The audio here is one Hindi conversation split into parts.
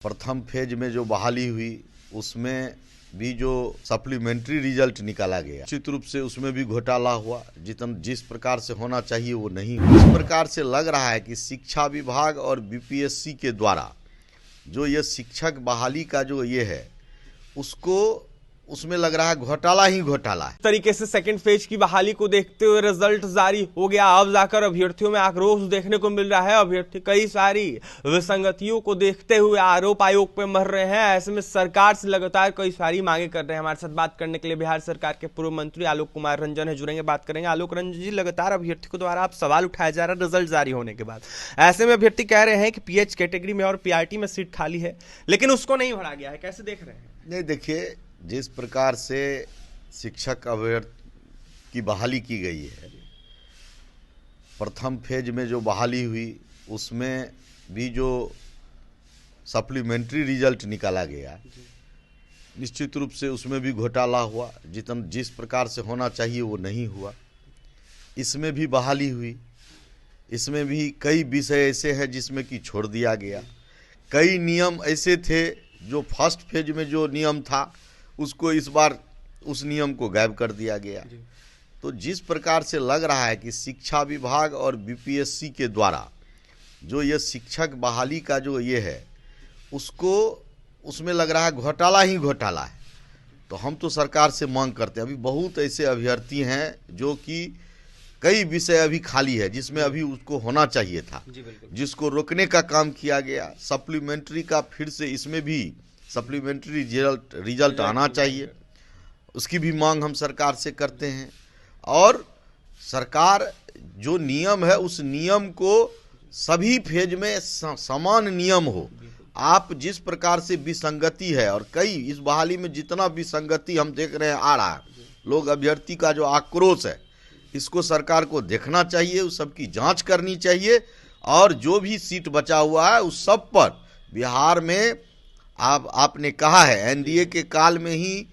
प्रथम फेज में जो बहाली हुई उसमें भी जो सप्लीमेंट्री रिजल्ट निकाला गया, निश्चित रूप से उसमें भी घोटाला हुआ। जिस प्रकार से होना चाहिए वो नहीं हुआ। इस प्रकार से लग रहा है कि शिक्षा विभाग और बीपीएससी के द्वारा जो ये शिक्षक बहाली का जो ये है उसमें लग रहा है घोटाला ही घोटाला है। इस तरीके से सेकंड फेज की बहाली को देखते हुए रिजल्ट जारी हो गया। अब जाकर अभ्यर्थियों में आक्रोश देखने को मिल रहा है। अभ्यर्थी कई सारी विसंगतियों को देखते हुए आरोप आयोग पे मर रहे हैं। ऐसे में सरकार से लगातार कई सारी मांगे कर रहे हैं। हमारे साथ बात करने के लिए बिहार सरकार के पूर्व मंत्री आलोक कुमार रंजन है, जुड़ेंगे, बात करेंगे। आलोक रंजन जी, लगातार अभ्यर्थियों द्वारा आप सवाल उठाया जा रहा है रिजल्ट जारी होने के बाद। ऐसे में अभ्यर्थी कह रहे हैं कि पीएच कैटेगरी में और पीआरटी में सीट खाली है, लेकिन उसको नहीं भरा गया है। कैसे देख रहे हैं? नहीं, देखिए, जिस प्रकार से शिक्षक अभ्यर्थी की बहाली की गई है, प्रथम फेज में जो बहाली हुई उसमें भी जो सप्लीमेंट्री रिजल्ट निकाला गया, निश्चित रूप से उसमें भी घोटाला हुआ। जिस प्रकार से होना चाहिए वो नहीं हुआ। इसमें भी बहाली हुई। इसमें भी कई विषय ऐसे हैं जिसमें कि छोड़ दिया गया। कई नियम ऐसे थे जो फर्स्ट फेज में जो नियम था उसको इस बार उस नियम को गायब कर दिया गया। तो जिस प्रकार से लग रहा है कि शिक्षा विभाग और बीपीएससी के द्वारा जो ये शिक्षक बहाली का जो ये है उसमें लग रहा है घोटाला ही घोटाला है। तो हम तो सरकार से मांग करते हैं, अभी बहुत ऐसे अभ्यर्थी हैं जो कि कई विषय अभी खाली है जिसमें अभी उसको होना चाहिए था, जिसको रोकने का काम किया गया। सप्लीमेंट्री का फिर से इसमें भी सप्लीमेंट्री रिजल्ट आना चाहिए, उसकी भी मांग हम सरकार से करते हैं। और सरकार जो नियम है उस नियम को सभी फेज में समान नियम हो। आप जिस प्रकार से विसंगति है, और कई इस बहाली में जितना विसंगति हम देख रहे हैं आ रहा है, लोग अभ्यर्थी का जो आक्रोश है इसको सरकार को देखना चाहिए, उस सब की जांच करनी चाहिए। और जो भी सीट बचा हुआ है उस सब पर बिहार में आपने कहा है एनडीए के काल में ही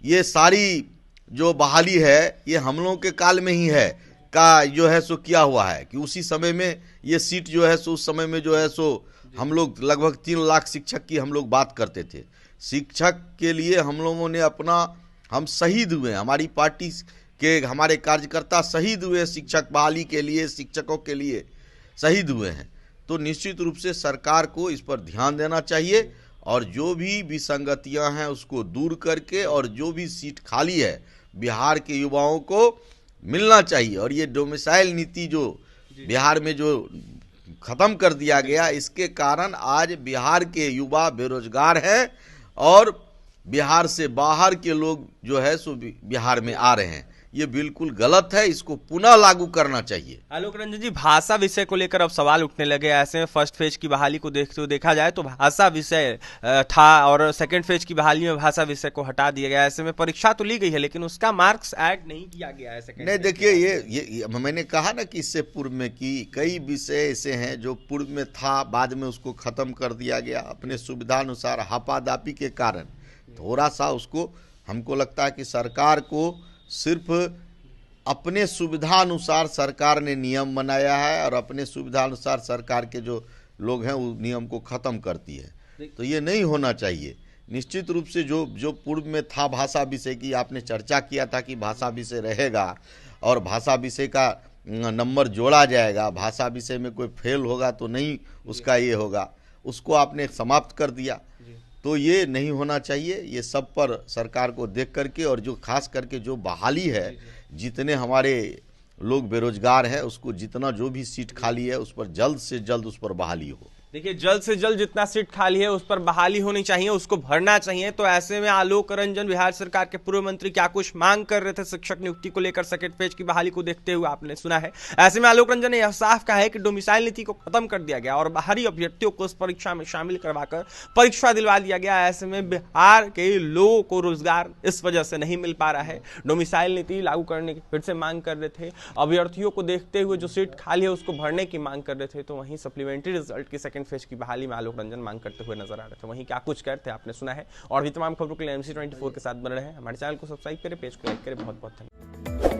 ये सारी जो बहाली है ये हम लोगों के काल में ही है का जो है सो किया हुआ है कि उसी समय में ये सीट जो है सो उस समय में जो है सो हम लोग लगभग 3 लाख शिक्षक की हम लोग बात करते थे। शिक्षक के लिए हम लोगों ने हम शहीद हुए, हमारी पार्टी के हमारे कार्यकर्ता शहीद हुए, शिक्षक बहाली के लिए, शिक्षकों के लिए शहीद हुए हैं। तो निश्चित रूप से सरकार को इस पर ध्यान देना चाहिए और जो भी विसंगतियां हैं उसको दूर करके और जो भी सीट खाली है बिहार के युवाओं को मिलना चाहिए। और ये डोमिसाइल नीति जो बिहार में जो खत्म कर दिया गया, इसके कारण आज बिहार के युवा बेरोजगार हैं और बिहार से बाहर के लोग जो है सो बिहार में आ रहे हैं। ये बिल्कुल गलत है, इसको पुनः लागू करना चाहिए। आलोक रंजन जी, भाषा विषय को लेकर अब सवाल उठने लगे। ऐसे में फर्स्ट फेज की बहाली को देखते हुए देखा जाए तो भाषा विषय था और सेकंड फेज की बहाली में भाषा विषय को हटा दिया गया। ऐसे में परीक्षा तो ली गई है लेकिन उसका मार्क्स ऐड नहीं किया गया है। नहीं, देखिए, ये मैंने कहा ना कि इससे पूर्व में कि कई विषय ऐसे हैं जो पूर्व में था, बाद में उसको खत्म कर दिया गया अपने सुविधानुसार। हापादापी के कारण थोड़ा सा उसको, हमको लगता है कि सरकार को सिर्फ अपने सुविधानुसार सरकार ने नियम बनाया है और अपने सुविधानुसार सरकार के जो लोग हैं उस नियम को ख़त्म करती है। तो ये नहीं होना चाहिए। निश्चित रूप से जो पूर्व में था भाषा विषय की, आपने चर्चा किया था कि भाषा विषय रहेगा और भाषा विषय का नंबर जोड़ा जाएगा, भाषा विषय में कोई फेल होगा तो नहीं उसका ये होगा, उसको आपने समाप्त कर दिया। तो ये नहीं होना चाहिए। ये सब पर सरकार को देख करके और जो खास करके जो बहाली है, जितने हमारे लोग बेरोजगार हैं उसको जितना जो भी सीट खाली है उस पर जल्द से जल्द उस पर बहाली हो। देखिए, जल्द से जल्द जितना सीट खाली है उस पर बहाली होनी चाहिए, उसको भरना चाहिए। तो ऐसे में आलोक रंजन बिहार सरकार के पूर्व मंत्री क्या कुछ मांग कर रहे थे शिक्षक नियुक्ति को लेकर सेकंड फेज की बहाली को देखते हुए आपने सुना है। ऐसे में आलोक रंजन ने यह साफ कहा है कि डोमिसाइल नीति को खत्म कर दिया गया और बाहरी अभ्यर्थियों को उस परीक्षा में शामिल करवाकर परीक्षा दिलवा दिया गया। ऐसे में बिहार के लोगों को रोजगार इस वजह से नहीं मिल पा रहा है। डोमिसाइल नीति लागू करने की फिर से मांग कर रहे थे। अभ्यर्थियों को देखते हुए जो सीट खाली है उसको भरने की मांग कर रहे थे। तो वहीं सप्लीमेंट्री रिजल्ट की सेकंड फेज की बहाली में आलोक रंजन मांग करते हुए नजर आ रहे थे। वहीं क्या कुछ कहते हैं आपने सुना है। और भी तमाम खबरों के लिए MC24 के साथ बने रहे। हमारे चैनल को सब्सक्राइब करें, पेज को लाइक करें। बहुत बहुत धन्यवाद।